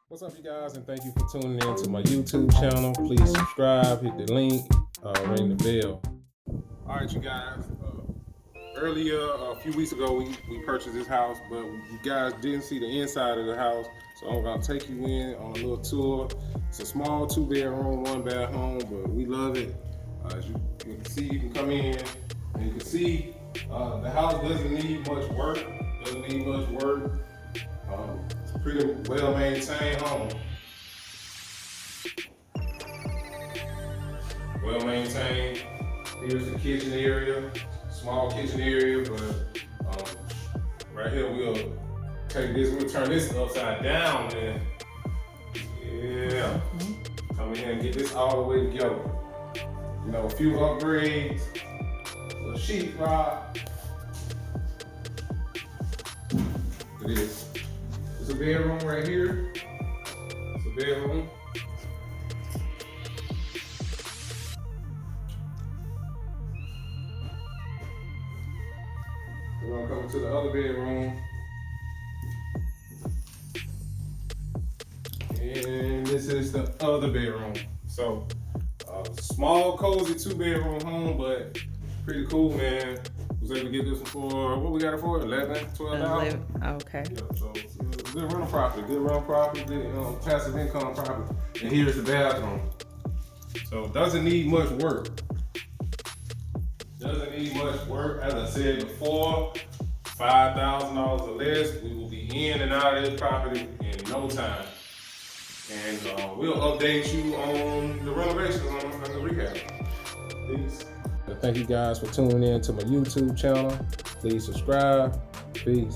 What's up, you guys, and thank you for tuning in to my YouTube channel. Please subscribe, hit the link, ring the bell. All right, you guys. Earlier, a few weeks ago, we purchased this house, but you guys didn't see the inside of the house, so I'm gonna take you in on a little tour. It's a small 2-bedroom, 1-bath home, but we love it. As you can see, you can come in and you can see the house doesn't need much work. It's a pretty well maintained home. Well maintained. Here's the kitchen area, small kitchen area, but right here we'll turn this upside down, and yeah, come in here and get this all the way together. You know, a few upgrades, a little sheetrock. Look at this. It's a bedroom right here. It's a bedroom. We're gonna come to the other bedroom. And this is the other bedroom. So, small, cozy 2-bedroom home, but pretty cool, man. Was able to get this one for, what we got it for? 11, 12,000? Okay. Yeah, so good rental property, good passive income property. And here's the bathroom. So it doesn't need much work. Doesn't need much work. As I said before, $5,000 or less, we will be in and out of this property in no time. And we'll update you on the renovations on the rehab. Peace. Thank you guys for tuning in to my YouTube channel. Please subscribe. Peace.